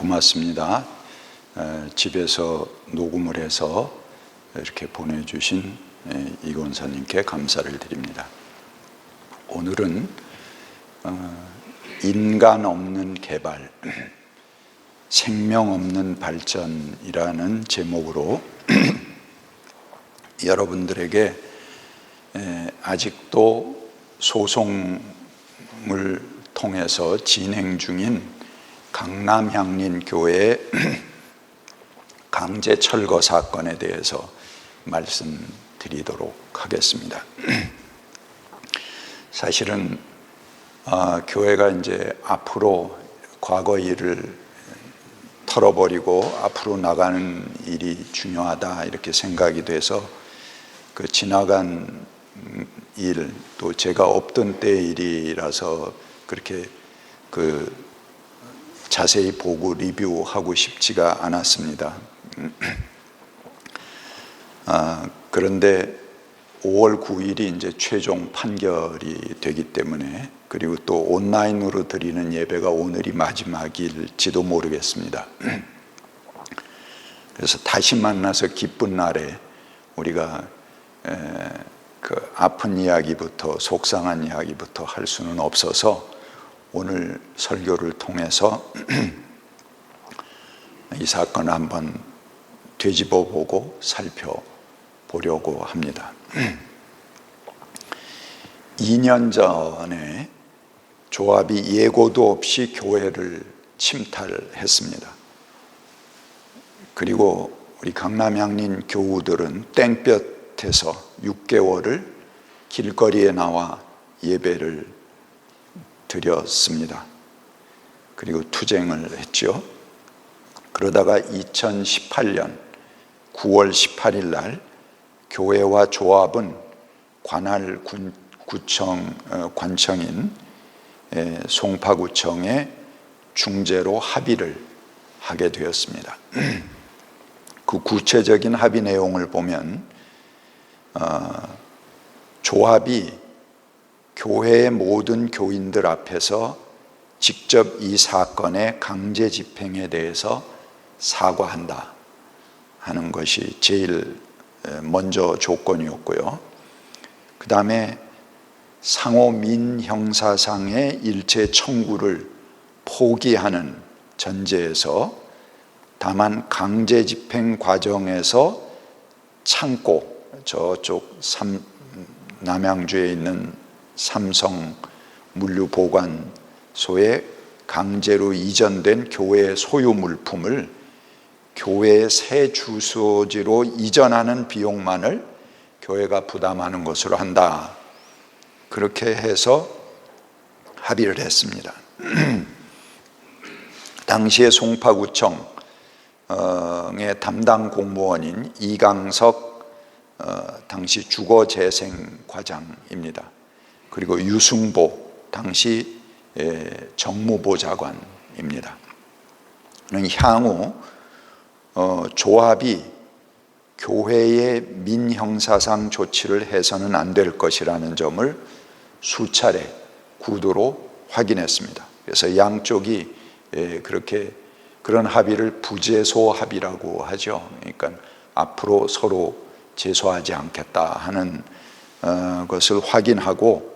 고맙습니다. 집에서 녹음을 해서 이렇게 보내주신 이 권사님께 감사를 드립니다. 오늘은 인간 없는 개발, 생명 없는 발전이라는 제목으로 여러분들에게 아직도 소송을 통해서 진행 중인 강남향린교회 강제 철거 사건에 대해서 말씀드리도록 하겠습니다. 사실은 교회가 이제 앞으로 과거 일을 털어버리고 앞으로 나가는 일이 중요하다 이렇게 생각이 돼서 그 지나간 일, 또 제가 없던 때의 일이라서 그렇게 자세히 보고 리뷰하고 싶지가 않았습니다. 그런데 5월 9일이 이제 최종 판결이 되기 때문에, 그리고 또 온라인으로 드리는 예배가 오늘이 마지막일지도 모르겠습니다. 그래서 다시 만나서 기쁜 날에 우리가 그 아픈 이야기부터 속상한 이야기부터 할 수는 없어서 오늘 설교를 통해서 이 사건을 한번 되짚어보고 살펴보려고 합니다. 2년 전에 조합이 예고도 없이 교회를 침탈했습니다. 그리고 우리 강남향린 교우들은 땡볕에서 6개월을 길거리에 나와 예배를 드렸습니다. 그리고 투쟁을 했죠. 그러다가 2018년 9월 18일 날 교회와 조합은 관할 관청인 송파구청의 중재로 합의를 하게 되었습니다. 그 구체적인 합의 내용을 보면 조합이 교회의 모든 교인들 앞에서 직접 이 사건의 강제 집행에 대해서 사과한다 하는 것이 제일 먼저 조건이었고요. 그 다음에 상호 민형사상의 일체 청구를 포기하는 전제에서 다만 강제 집행 과정에서 창고, 저쪽 남양주에 있는 삼성 물류보관소에 강제로 이전된 교회의 소유 물품을 교회의 새 주소지로 이전하는 비용만을 교회가 부담하는 것으로 한다. 그렇게 해서 합의를 했습니다. 당시에 송파구청의 담당 공무원인 이강석 당시 주거재생과장입니다. 그리고 유승보 당시 정무보좌관입니다. 향후 조합이 교회의 민형사상 조치를 해서는 안 될 것이라는 점을 수차례 구두로 확인했습니다. 그래서 양쪽이 그런 합의를 부재소 합의라고 하죠. 그러니까 앞으로 서로 제소하지 않겠다 하는 것을 확인하고,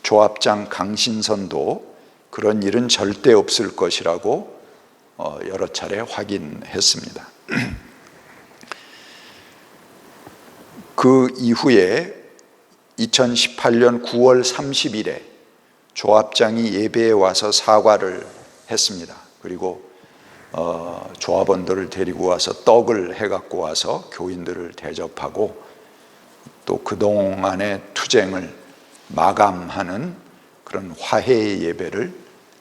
조합장 강신선도 그런 일은 절대 없을 것이라고 여러 차례 확인했습니다. 그 이후에 2018년 9월 30일에 조합장이 예배에 와서 사과를 했습니다. 그리고 조합원들을 데리고 와서 떡을 해갖고 와서 교인들을 대접하고 또 그동안의 투쟁을 마감하는 그런 화해의 예배를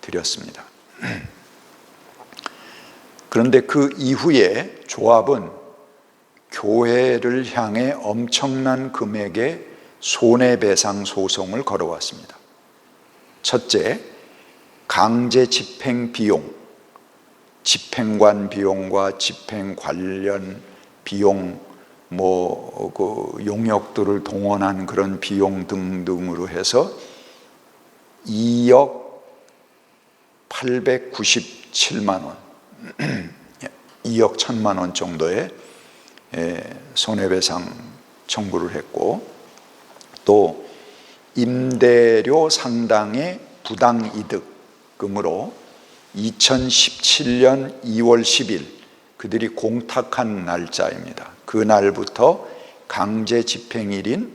드렸습니다. 그런데 그 이후에 조합은 교회를 향해 엄청난 금액의 손해배상 소송을 걸어왔습니다. 첫째, 강제 집행 비용, 집행관 비용과 집행 관련 비용, 그 용역들을 동원한 그런 비용 등등으로 해서 2억 897 57만 원, 2억 1천만 원 정도의 손해배상 청구를 했고, 또 임대료 상당의 부당이득금으로 2017년 2월 10일 그들이 공탁한 날짜입니다. 그 날부터 강제 집행일인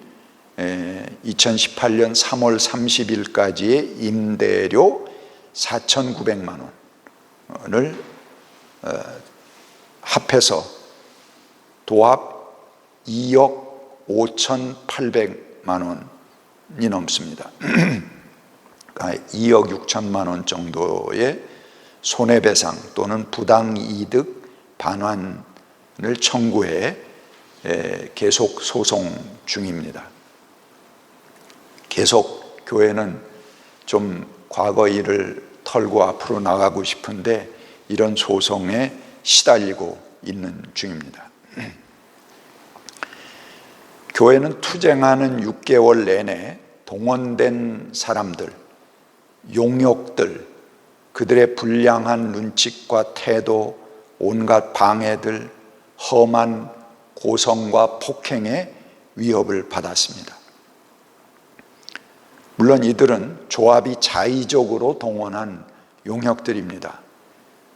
2018년 3월 30일까지의 임대료 4,900만 원을 합해서 도합 2억 5,800만 원이 넘습니다. 그러니까 2억 6천만 원 정도의 손해배상 또는 부당이득 반환을 청구해 계속 소송 중입니다. 계속 교회는 좀 과거 일을 털고 앞으로 나가고 싶은데 이런 소송에 시달리고 있는 중입니다. 교회는 투쟁하는 6개월 내내 동원된 사람들, 용역들, 그들의 불량한 눈짓과 태도, 온갖 방해들, 험한 고성과 폭행의 위협을 받았습니다. 물론 이들은 조합이 자의적으로 동원한 용역들입니다.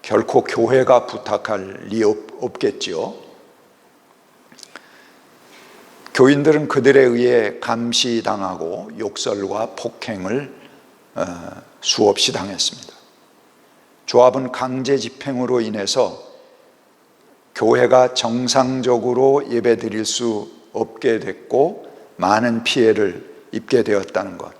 결코 교회가 부탁할 리 없겠지요. 교인들은 그들에 의해 감시당하고 욕설과 폭행을 수없이 당했습니다. 조합은 강제 집행으로 인해서 교회가 정상적으로 예배드릴 수 없게 됐고 많은 피해를 입게 되었다는 것,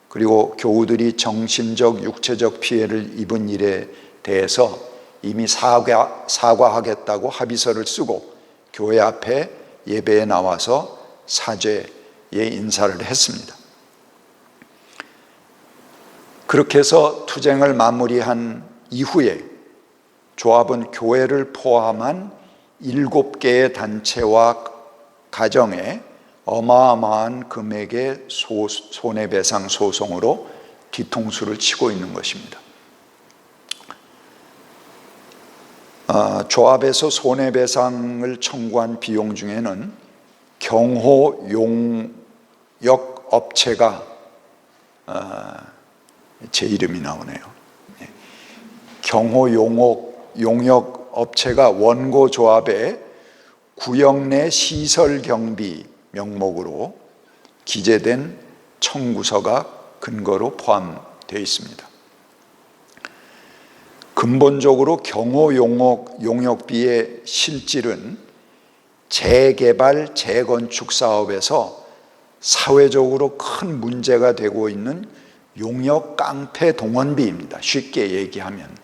그리고 교우들이 정신적, 육체적 피해를 입은 일에 대해서 이미 사과하겠다고 합의서를 쓰고 교회 앞에 예배에 나와서 사죄의 인사를 했습니다. 그렇게 해서 투쟁을 마무리한 이후에 조합은 교회를 포함한 7개의 단체와 가정에 어마어마한 금액의 손해배상 소송으로 뒤통수를 치고 있는 것입니다. 조합에서 손해배상을 청구한 비용 중에는 경호 용역 업체가 제 이름이 나오네요. 경호 용역 업체가 원고 조합에 구역 내 시설 경비 명목으로 기재된 청구서가 근거로 포함되어 있습니다. 근본적으로 경호 용역비의 실질은 재개발, 재건축 사업에서 사회적으로 큰 문제가 되고 있는 용역 깡패 동원비입니다. 쉽게 얘기하면.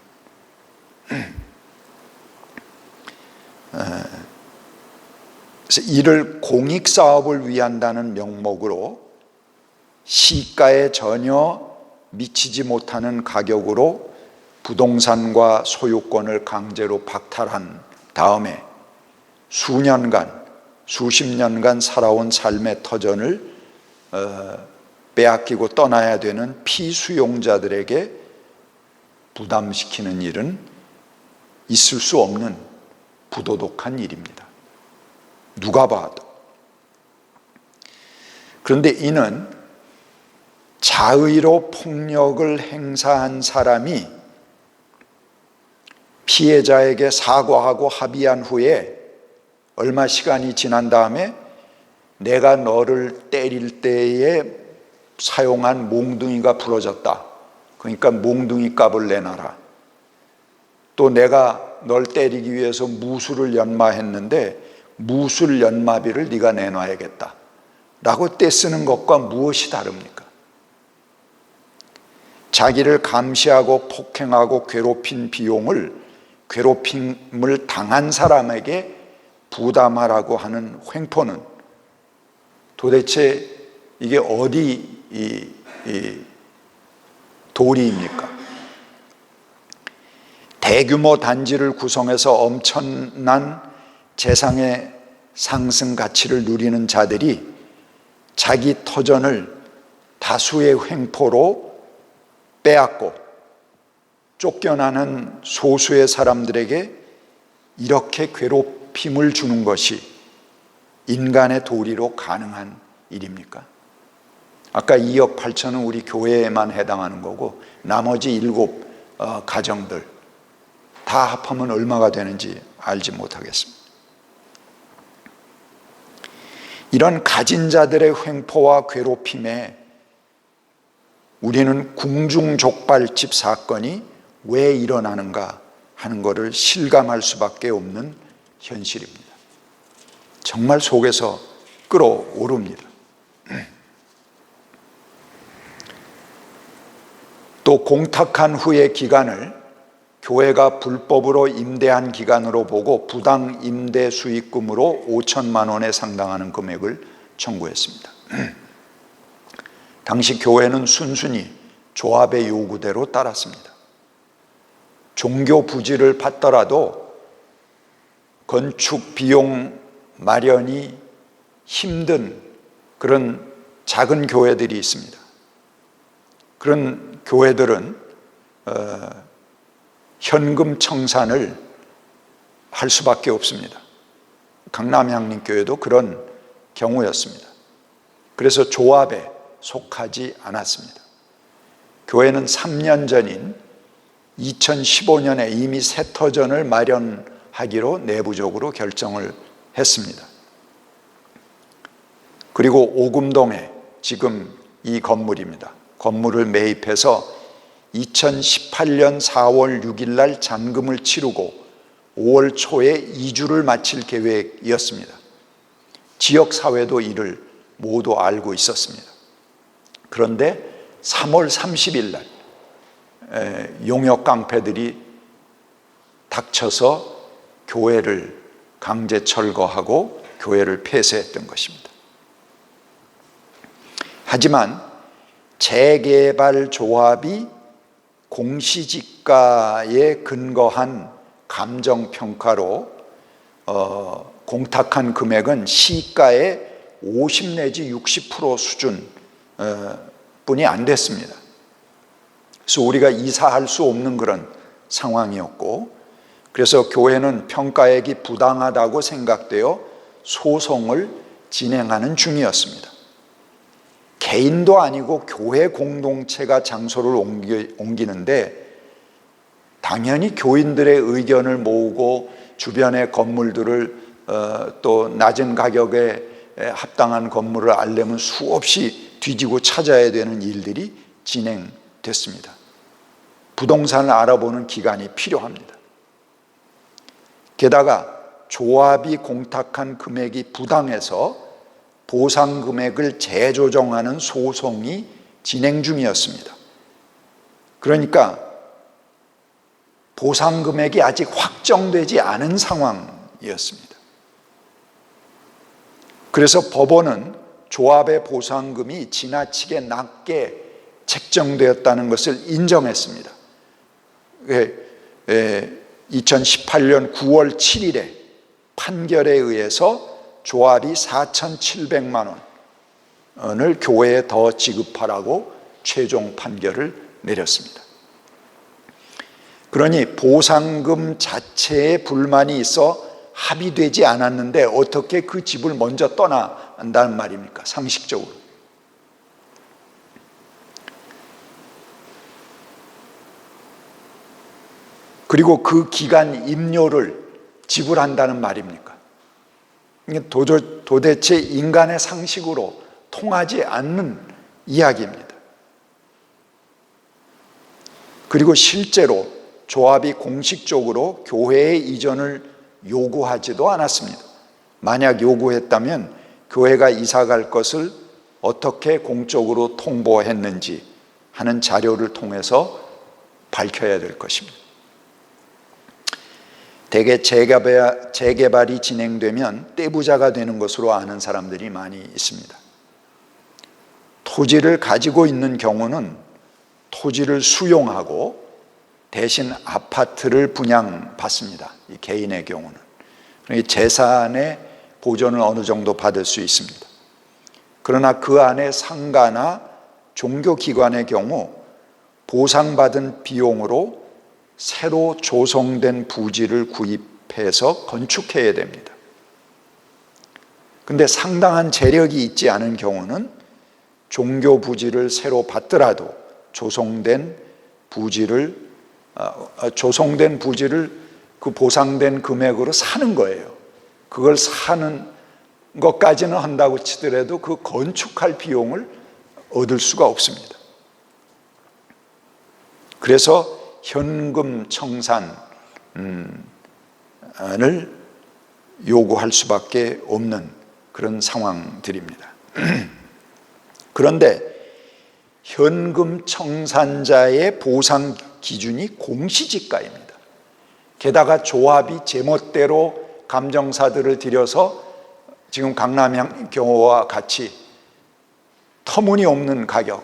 그래서 이를 공익사업을 위한다는 명목으로 시가에 전혀 미치지 못하는 가격으로 부동산과 소유권을 강제로 박탈한 다음에 수년간, 수십 년간 살아온 삶의 터전을 빼앗기고 떠나야 되는 피수용자들에게 부담시키는 일은 있을 수 없는 부도덕한 일입니다. 누가 봐도. 그런데 이는 자의로 폭력을 행사한 사람이 피해자에게 사과하고 합의한 후에 얼마 시간이 지난 다음에 내가 너를 때릴 때에 사용한 몽둥이가 부러졌다. 그러니까 몽둥이 값을 내놔라. 또 내가 널 때리기 위해서 무술을 연마했는데 무술 연마비를 네가 내놔야겠다 라고 떼쓰는 것과 무엇이 다릅니까? 자기를 감시하고 폭행하고 괴롭힌 비용을 괴롭힘을 당한 사람에게 부담하라고 하는 횡포는 도대체 이게 어디 도리입니까? 대규모 단지를 구성해서 엄청난 재산의 상승 가치를 누리는 자들이 자기 터전을 다수의 횡포로 빼앗고 쫓겨나는 소수의 사람들에게 이렇게 괴롭힘을 주는 것이 인간의 도리로 가능한 일입니까? 아까 2억 8천은 우리 교회에만 해당하는 거고 나머지 7 가정들 다 합하면 얼마가 되는지 알지 못하겠습니다. 이런 가진 자들의 횡포와 괴롭힘에 우리는 궁중족발집 사건이 왜 일어나는가 하는 것을 실감할 수밖에 없는 현실입니다. 정말 속에서 끓어오릅니다. 또 공탁한 후의 기간을 교회가 불법으로 임대한 기간으로 보고 부당 임대 수익금으로 5천만 원에 상당하는 금액을 청구했습니다. 당시 교회는 순순히 조합의 요구대로 따랐습니다. 종교 부지를 받더라도 건축 비용 마련이 힘든 그런 작은 교회들이 있습니다. 그런 교회들은 현금 청산을 할 수밖에 없습니다. 강남향림교회도 그런 경우였습니다. 그래서 조합에 속하지 않았습니다. 교회는 3년 전인 2015년에 이미 새 터전을 마련하기로 내부적으로 결정을 했습니다. 그리고 오금동에 지금 이 건물입니다. 건물을 매입해서 2018년 4월 6일 날 잔금을 치르고 5월 초에 이주를 마칠 계획이었습니다. 지역사회도 이를 모두 알고 있었습니다. 그런데 3월 30일 날 용역 깡패들이 닥쳐서 교회를 강제 철거하고 교회를 폐쇄했던 것입니다. 하지만 재개발 조합이 공시지가에 근거한 감정평가로 공탁한 금액은 시가의 50 내지 60% 수준 뿐이 안 됐습니다. 그래서 우리가 이사할 수 없는 그런 상황이었고, 그래서 교회는 평가액이 부당하다고 생각되어 소송을 진행하는 중이었습니다. 개인도 아니고 교회 공동체가 장소를 옮기는데 당연히 교인들의 의견을 모으고 주변의 건물들을 또 낮은 가격에 합당한 건물을 알려면 수없이 뒤지고 찾아야 되는 일들이 진행됐습니다. 부동산을 알아보는 기간이 필요합니다. 게다가 조합이 공탁한 금액이 부당해서 보상 금액을 재조정하는 소송이 진행 중이었습니다. 그러니까 보상 금액이 아직 확정되지 않은 상황이었습니다. 그래서 법원은 조합의 보상금이 지나치게 낮게 책정되었다는 것을 인정했습니다. 2018년 9월 7일에 판결에 의해서 조합이 4,700만 원을 교회에 더 지급하라고 최종 판결을 내렸습니다. 그러니 보상금 자체에 불만이 있어 합의되지 않았는데 어떻게 그 집을 먼저 떠난다는 말입니까? 상식적으로. 그리고 그 기간 임료를 지불한다는 말입니까? 도대체 인간의 상식으로 통하지 않는 이야기입니다. 그리고 실제로 조합이 공식적으로 교회의 이전을 요구하지도 않았습니다. 만약 요구했다면 교회가 이사갈 것을 어떻게 공적으로 통보했는지 하는 자료를 통해서 밝혀야 될 것입니다. 대개 재개발이 진행되면 떼부자가 되는 것으로 아는 사람들이 많이 있습니다. 토지를 가지고 있는 경우는 토지를 수용하고 대신 아파트를 분양받습니다. 이 개인의 경우는. 재산의 보존을 어느 정도 받을 수 있습니다. 그러나 그 안에 상가나 종교기관의 경우 보상받은 비용으로 새로 조성된 부지를 구입해서 건축해야 됩니다. 근데 상당한 재력이 있지 않은 경우는 종교 부지를 새로 받더라도 조성된 부지를 그 보상된 금액으로 사는 거예요. 그걸 사는 것까지는 한다고 치더라도 그 건축할 비용을 얻을 수가 없습니다. 그래서 현금 청산을 요구할 수밖에 없는 그런 상황들입니다. 그런데 현금 청산자의 보상 기준이 공시지가입니다. 게다가 조합이 제멋대로 감정사들을 들여서 지금 강남향 경우와 같이 터무니없는 가격,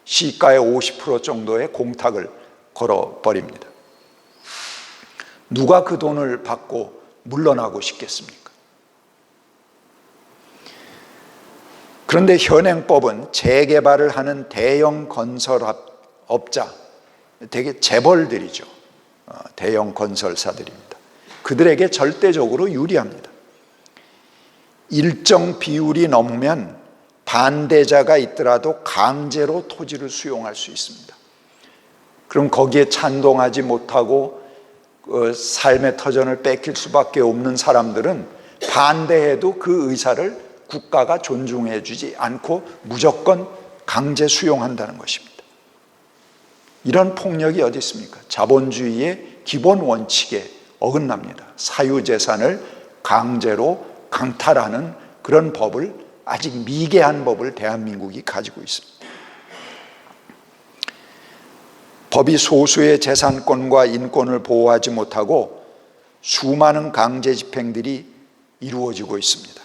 시가의 50% 정도의 공탁을 걸어버립니다. 누가 그 돈을 받고 물러나고 싶겠습니까? 그런데 현행법은 재개발을 하는 대형 건설업자, 되게 재벌들이죠. 대형 건설사들입니다. 그들에게 절대적으로 유리합니다. 일정 비율이 넘으면 반대자가 있더라도 강제로 토지를 수용할 수 있습니다. 그럼 거기에 찬동하지 못하고 삶의 터전을 뺏길 수밖에 없는 사람들은 반대해도 그 의사를 국가가 존중해 주지 않고 무조건 강제 수용한다는 것입니다. 이런 폭력이 어디 있습니까? 자본주의의 기본 원칙에 어긋납니다. 사유재산을 강제로 강탈하는 그런 법을, 아직 미개한 법을 대한민국이 가지고 있습니다. 법이 소수의 재산권과 인권을 보호하지 못하고 수많은 강제 집행들이 이루어지고 있습니다.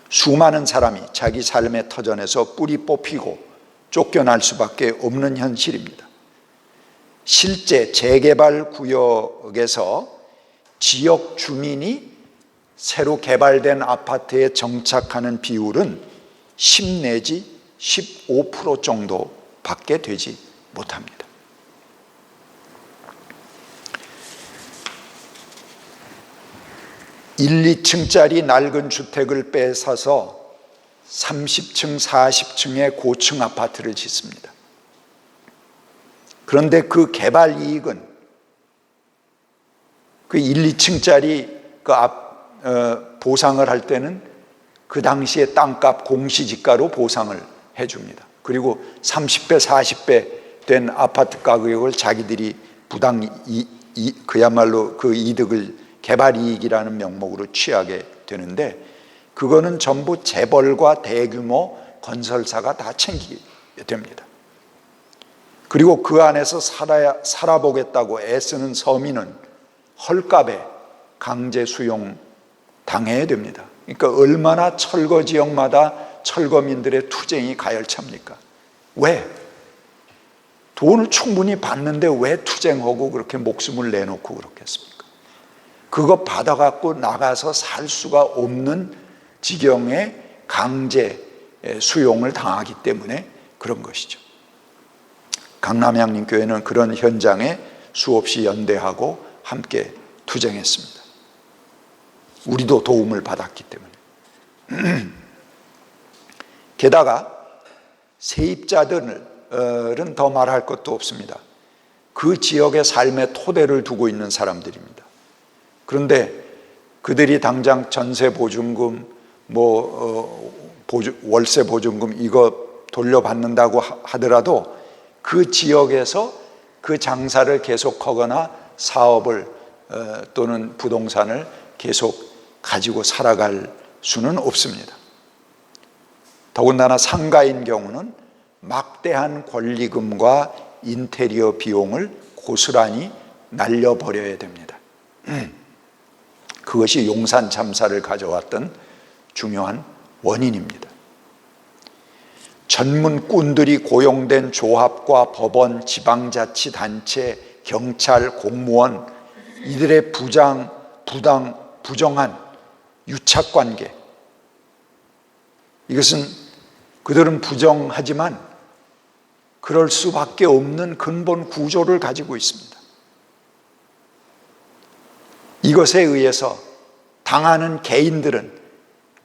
수많은 사람이 자기 삶의 터전에서 뿌리 뽑히고 쫓겨날 수밖에 없는 현실입니다. 실제 재개발 구역에서 지역 주민이 새로 개발된 아파트에 정착하는 비율은 10 내지 15% 정도밖에 되지 못합니다. 일, 2층짜리 낡은 주택을 빼서서 30층, 40층의 고층 아파트를 짓습니다. 그런데 그 개발 이익은 그 1, 2층짜리 보상을 할 때는 그 당시에 땅값 공시지가로 보상을 해줍니다. 그리고 30배, 40배 된 아파트 가격을 자기들이 그야말로 그 이득을 개발 이익이라는 명목으로 취하게 되는데, 그거는 전부 재벌과 대규모 건설사가 다 챙기게 됩니다. 그리고 그 안에서 살아보겠다고 애쓰는 서민은 헐값에 강제 수용 당해야 됩니다. 그러니까 얼마나 철거 지역마다 철거민들의 투쟁이 가열찹니까? 왜? 돈을 충분히 받는데 왜 투쟁하고 그렇게 목숨을 내놓고 그렇겠습니까? 그거 받아갖고 나가서 살 수가 없는 지경의 강제 수용을 당하기 때문에 그런 것이죠. 강남향림교회는 그런 현장에 수없이 연대하고 함께 투쟁했습니다. 우리도 도움을 받았기 때문에. 게다가 세입자들은 더 말할 것도 없습니다. 그 지역의 삶의 토대를 두고 있는 사람들입니다. 그런데 그들이 당장 전세 보증금, 월세 보증금 이거 돌려받는다고 하더라도 그 지역에서 그 장사를 계속하거나 사업을 또는 부동산을 계속 가지고 살아갈 수는 없습니다. 더군다나 상가인 경우는 막대한 권리금과 인테리어 비용을 고스란히 날려버려야 됩니다. 그것이 용산 참사를 가져왔던 중요한 원인입니다. 전문꾼들이 고용된 조합과 법원, 지방자치단체, 경찰, 공무원, 이들의 부정한 유착관계, 이것은 그들은 부정하지만 그럴 수밖에 없는 근본 구조를 가지고 있습니다. 이것에 의해서 당하는 개인들은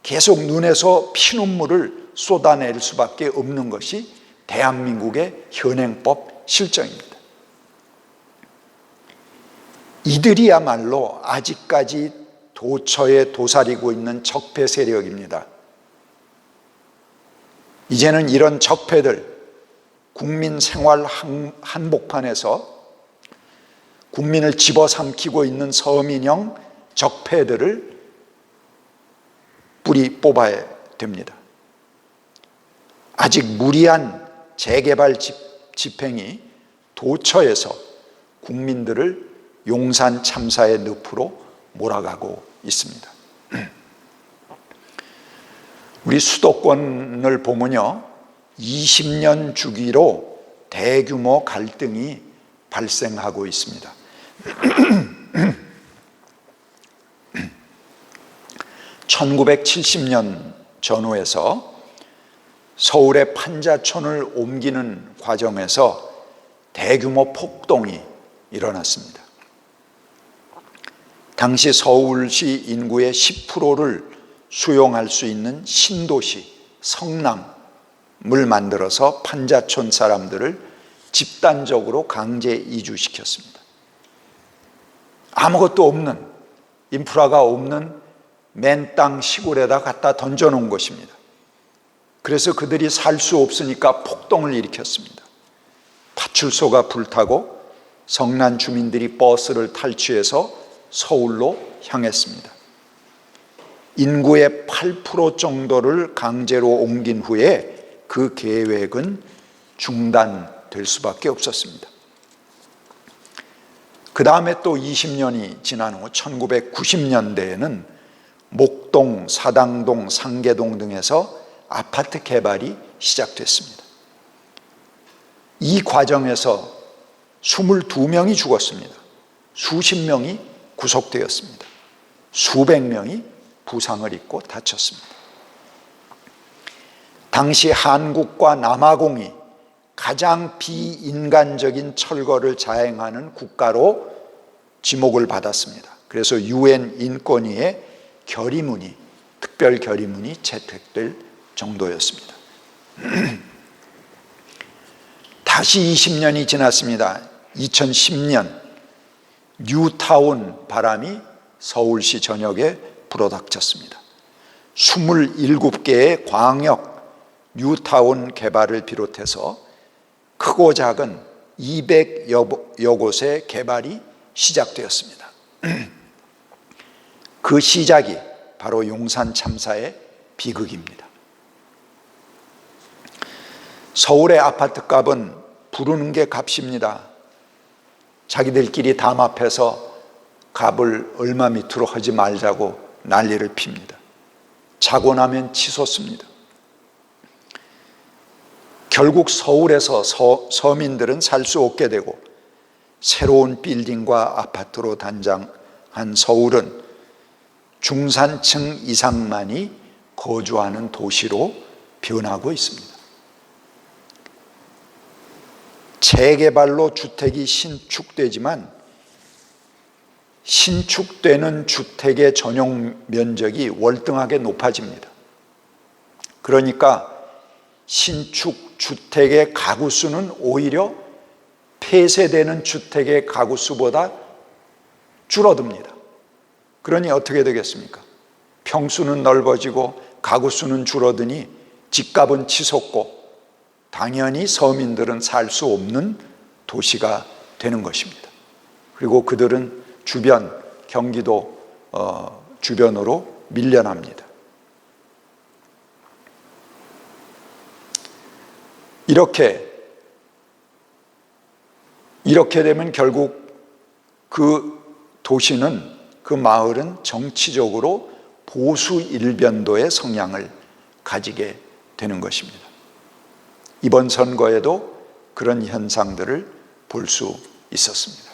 계속 눈에서 피눈물을 쏟아낼 수밖에 없는 것이 대한민국의 현행법 실정입니다. 이들이야말로 아직까지 도처에 도사리고 있는 적폐 세력입니다. 이제는 이런 적폐들, 국민 생활 한복판에서 국민을 집어삼키고 있는 서민형 적폐들을 뿌리 뽑아야 됩니다. 아직 무리한 재개발 집행이 도처에서 국민들을 용산 참사의 늪으로 몰아가고 있습니다. 우리 수도권을 보면요, 20년 주기로 대규모 갈등이 발생하고 있습니다. 1970년 전후에서 서울의 판자촌을 옮기는 과정에서 대규모 폭동이 일어났습니다. 당시 서울시 인구의 10%를 수용할 수 있는 신도시 성남을 만들어서 판자촌 사람들을 집단적으로 강제 이주시켰습니다. 아무것도 없는, 인프라가 없는 맨 땅 시골에다 갖다 던져놓은 것입니다. 그래서 그들이 살 수 없으니까 폭동을 일으켰습니다. 파출소가 불타고 성난 주민들이 버스를 탈취해서 서울로 향했습니다. 인구의 8% 정도를 강제로 옮긴 후에 그 계획은 중단될 수밖에 없었습니다. 그 다음에 또 20년이 지난 후 1990년대에는 목동, 사당동, 상계동 등에서 아파트 개발이 시작됐습니다. 이 과정에서 22명이 죽었습니다. 수십 명이 구속되었습니다. 수백 명이 부상을 입고 다쳤습니다. 당시 한국과 남아공이 가장 비인간적인 철거를 자행하는 국가로 지목을 받았습니다. 그래서 UN 인권위의 결의문이, 특별 결의문이 채택될 정도였습니다. 다시 20년이 지났습니다. 2010년 뉴타운 바람이 서울시 전역에 불어닥쳤습니다. 27개의 광역 뉴타운 개발을 비롯해서 크고 작은 200여 곳의 개발이 시작되었습니다. 그 시작이 바로 용산 참사의 비극입니다. 서울의 아파트값은 부르는 게 값입니다. 자기들끼리 담합해서 값을 얼마 밑으로 하지 말자고 난리를 핍니다. 자고 나면 치솟습니다. 결국 서울에서 서민들은 살 수 없게 되고 새로운 빌딩과 아파트로 단장한 서울은 중산층 이상만이 거주하는 도시로 변하고 있습니다. 재개발로 주택이 신축되지만 신축되는 주택의 전용 면적이 월등하게 높아집니다. 그러니까 신축 주택의 가구 수는 오히려 폐쇄되는 주택의 가구 수보다 줄어듭니다. 그러니 어떻게 되겠습니까? 평수는 넓어지고 가구 수는 줄어드니 집값은 치솟고 당연히 서민들은 살 수 없는 도시가 되는 것입니다. 그리고 그들은 주변 경기도 주변으로 밀려납니다. 이렇게 되면 결국 그 도시는, 그 마을은 정치적으로 보수 일변도의 성향을 가지게 되는 것입니다. 이번 선거에도 그런 현상들을 볼 수 있었습니다.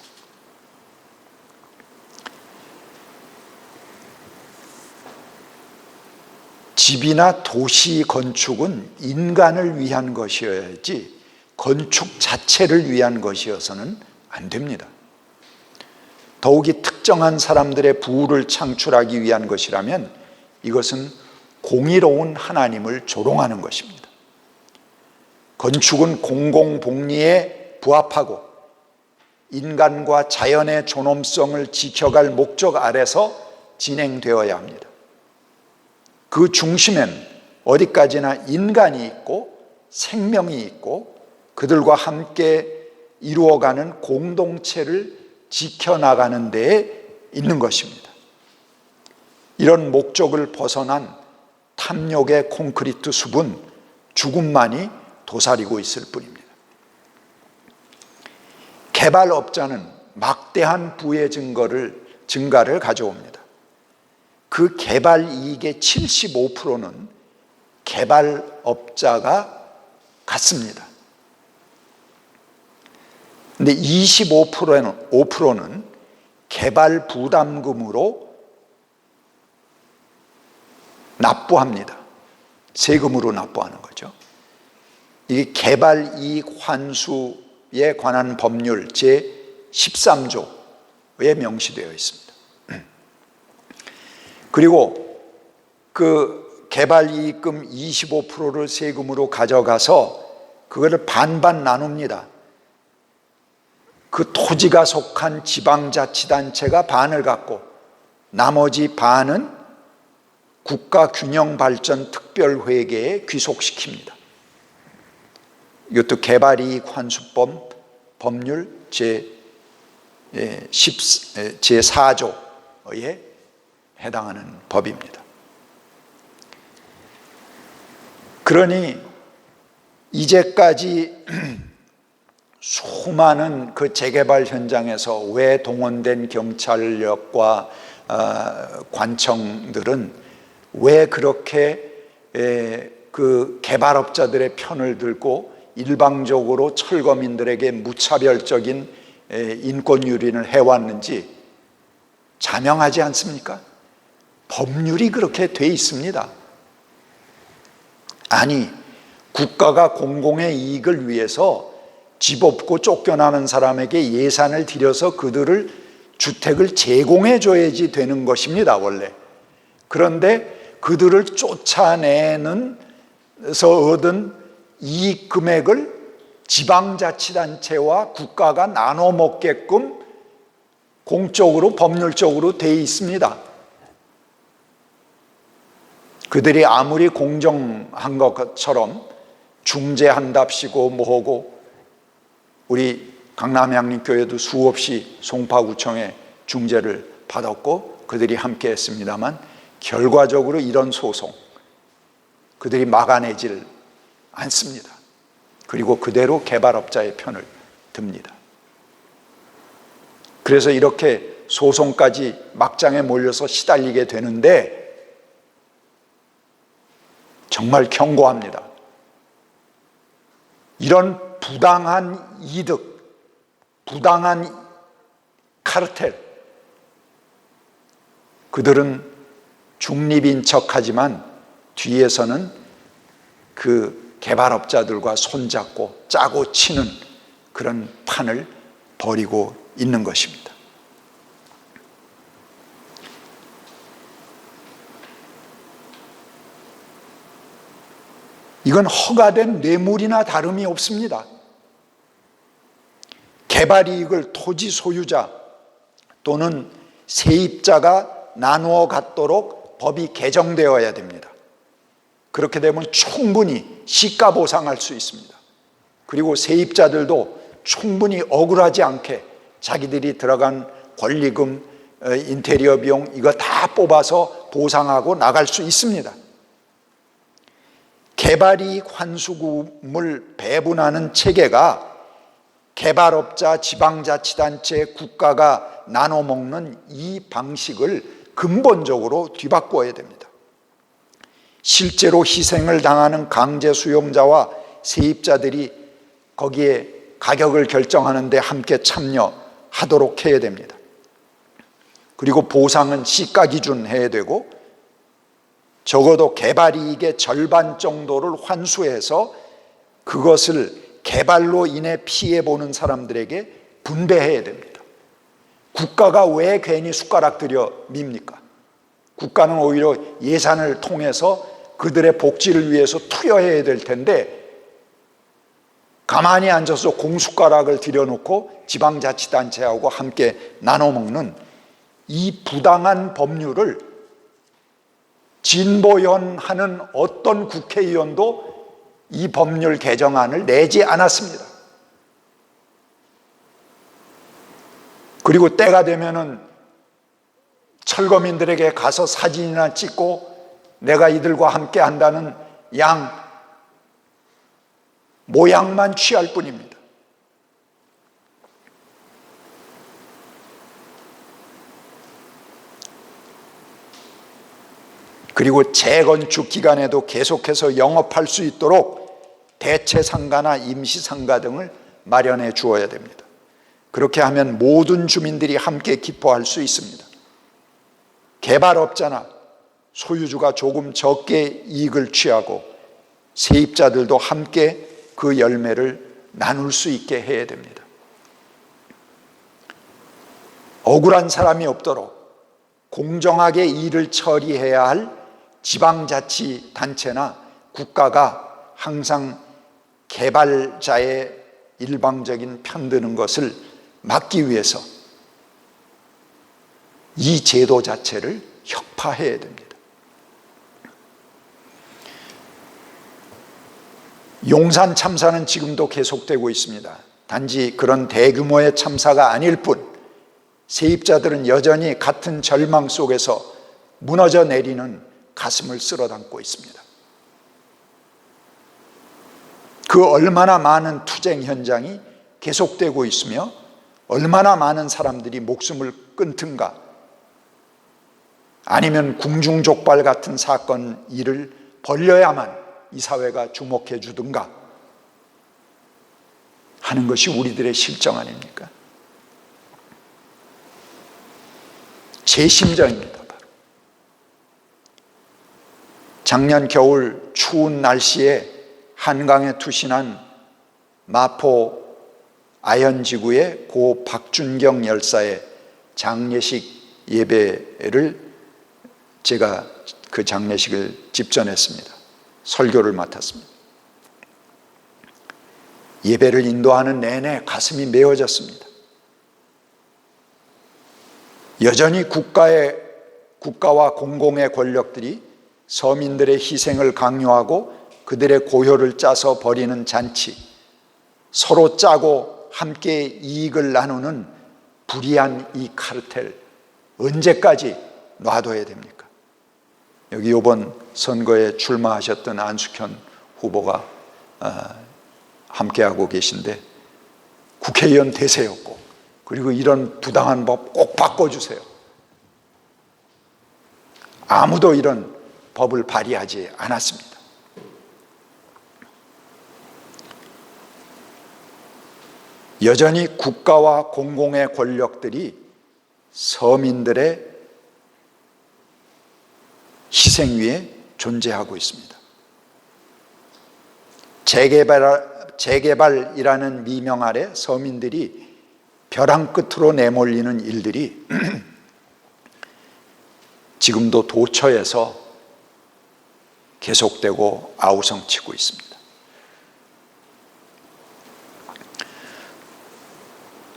집이나 도시 건축은 인간을 위한 것이어야지 건축 자체를 위한 것이어서는 안 됩니다. 더욱이 특정한 사람들의 부를 창출하기 위한 것이라면 이것은 공의로운 하나님을 조롱하는 것입니다. 건축은 공공복리에 부합하고 인간과 자연의 존엄성을 지켜갈 목적 아래서 진행되어야 합니다. 그 중심엔 어디까지나 인간이 있고 생명이 있고 그들과 함께 이루어가는 공동체를 지켜나가는 데에 있는 것입니다. 이런 목적을 벗어난 탐욕의 콘크리트 숲은 죽음만이 도사리고 있을 뿐입니다. 개발업자는 막대한 부의 증가를 가져옵니다. 그 개발 이익의 75%는 개발업자가 갖습니다. 근데 5%는 개발 부담금으로 납부합니다. 세금으로 납부하는 거죠. 이 개발 이익 환수에 관한 법률 제13조에 명시되어 있습니다. 그리고 그 개발 이익금 25%를 세금으로 가져가서 그거를 반반 나눕니다. 그 토지가 속한 지방자치단체가 반을 갖고 나머지 반은 국가균형발전특별회계에 귀속시킵니다. 이것도 개발이익 환수법 법률 제4조에 해당하는 법입니다. 그러니 이제까지 수많은 그 재개발 현장에서 왜 동원된 경찰력과 관청들은 왜 그렇게 그 개발업자들의 편을 들고 일방적으로 철거민들에게 무차별적인 인권 유린을 해왔는지 자명하지 않습니까? 법률이 그렇게 돼 있습니다. 아니, 국가가 공공의 이익을 위해서 집 없고 쫓겨나는 사람에게 예산을 들여서 그들을 주택을 제공해 줘야지 되는 것입니다, 원래. 그런데 그들을 쫓아내서 얻은 이익 금액을 지방자치단체와 국가가 나눠 먹게끔 공적으로 법률적으로 돼 있습니다. 그들이 아무리 공정한 것처럼 중재한답시고 뭐하고 우리 강남향림교회도 수없이 송파구청의 중재를 받았고 그들이 함께 했습니다만 결과적으로 이런 소송 그들이 막아내질 않습니다. 그리고 그대로 개발업자의 편을 듭니다. 그래서 이렇게 소송까지 막장에 몰려서 시달리게 되는데 정말 경고합니다. 이런 부당한 이득, 부당한 카르텔, 그들은 중립인 척하지만 뒤에서는 그 개발업자들과 손잡고 짜고 치는 그런 판을 벌이고 있는 것입니다. 이건 허가된 뇌물이나 다름이 없습니다. 개발이익을 토지 소유자 또는 세입자가 나누어 갖도록 법이 개정되어야 됩니다. 그렇게 되면 충분히 시가 보상할 수 있습니다. 그리고 세입자들도 충분히 억울하지 않게 자기들이 들어간 권리금, 인테리어 비용 이거 다 뽑아서 보상하고 나갈 수 있습니다. 개발이익 환수금을 배분하는 체계가 개발업자, 지방자치단체, 국가가 나눠 먹는 이 방식을 근본적으로 뒤바꿔야 됩니다. 실제로 희생을 당하는 강제 수용자와 세입자들이 거기에 가격을 결정하는 데 함께 참여하도록 해야 됩니다. 그리고 보상은 시가 기준 해야 되고 적어도 개발이익의 절반 정도를 환수해서 그것을 개발로 인해 피해보는 사람들에게 분배해야 됩니다. 국가가 왜 괜히 숟가락 들여 밉니까? 국가는 오히려 예산을 통해서 그들의 복지를 위해서 투여해야 될 텐데 가만히 앉아서 공숟가락을 들여놓고 지방자치단체하고 함께 나눠먹는 이 부당한 법률을 진보연하는 어떤 국회의원도 이 법률 개정안을 내지 않았습니다. 그리고 때가 되면은 철거민들에게 가서 사진이나 찍고 내가 이들과 함께 한다는 모양만 취할 뿐입니다. 그리고 재건축 기간에도 계속해서 영업할 수 있도록 대체 상가나 임시 상가 등을 마련해 주어야 됩니다. 그렇게 하면 모든 주민들이 함께 기뻐할 수 있습니다. 개발업자나 소유주가 조금 적게 이익을 취하고 세입자들도 함께 그 열매를 나눌 수 있게 해야 됩니다. 억울한 사람이 없도록 공정하게 일을 처리해야 할 지방자치단체나 국가가 항상 개발자의 일방적인 편드는 것을 막기 위해서 이 제도 자체를 혁파해야 됩니다. 용산 참사는 지금도 계속되고 있습니다. 단지 그런 대규모의 참사가 아닐 뿐 세입자들은 여전히 같은 절망 속에서 무너져 내리는 가슴을 쓸어담고 있습니다. 그 얼마나 많은 투쟁 현장이 계속되고 있으며 얼마나 많은 사람들이 목숨을 끊든가 아니면 궁중족발 같은 사건 일을 벌려야만 이 사회가 주목해 주든가 하는 것이 우리들의 실정 아닙니까? 제 심정입니다. 바로. 작년 겨울 추운 날씨에 한강에 투신한 마포 아현지구의 고 박준경 열사의 장례식 예배를 제가 그 장례식을 집전했습니다. 설교를 맡았습니다. 예배를 인도하는 내내 가슴이 메어졌습니다. 여전히 국가와 공공의 권력들이 서민들의 희생을 강요하고 그들의 고효를 짜서 벌이는 잔치, 서로 짜고 함께 이익을 나누는 불의한 이 카르텔, 언제까지 놔둬야 됩니까? 여기 이번 선거에 출마하셨던 안숙현 후보가 함께하고 계신데 국회의원 되세요 꼭. 그리고 이런 부당한 법 꼭 바꿔주세요. 아무도 이런 법을 발의하지 않았습니다. 여전히 국가와 공공의 권력들이 서민들의 희생 위에 존재하고 있습니다. 재개발이라는 미명 아래 서민들이 벼랑 끝으로 내몰리는 일들이 지금도 도처에서 계속되고 아우성치고 있습니다.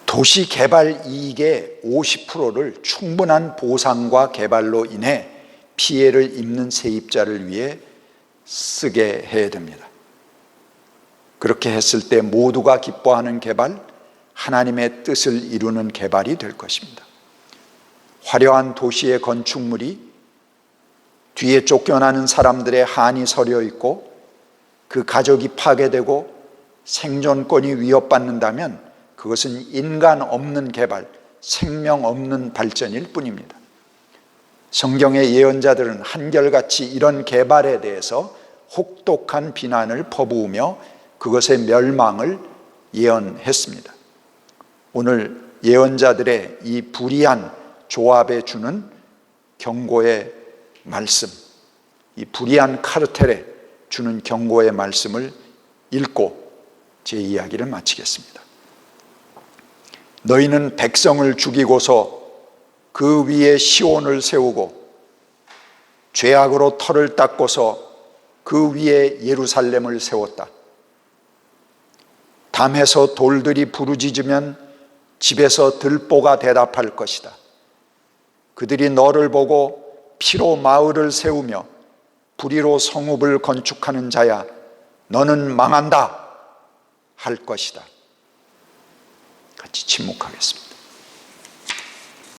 도시 개발 이익의 50%를 충분한 보상과 개발로 인해 피해를 입는 세입자를 위해 쓰게 해야 됩니다. 그렇게 했을 때 모두가 기뻐하는 개발, 하나님의 뜻을 이루는 개발이 될 것입니다. 화려한 도시의 건축물이 뒤에 쫓겨나는 사람들의 한이 서려 있고 그 가족이 파괴되고 생존권이 위협받는다면 그것은 인간 없는 개발, 생명 없는 발전일 뿐입니다. 성경의 예언자들은 한결같이 이런 개발에 대해서 혹독한 비난을 퍼부으며 그것의 멸망을 예언했습니다. 오늘 예언자들의 이 불의한 조합에 주는 경고의 말씀, 이 불의한 카르텔에 주는 경고의 말씀을 읽고 제 이야기를 마치겠습니다. 너희는 백성을 죽이고서 그 위에 시온을 세우고 죄악으로 터를 닦고서 그 위에 예루살렘을 세웠다. 담에서 돌들이 부르짖으면 집에서 들보가 대답할 것이다. 그들이 너를 보고 피로 마을을 세우며 불의로 성읍을 건축하는 자야, 너는 망한다 할 것이다. 같이 침묵하겠습니다.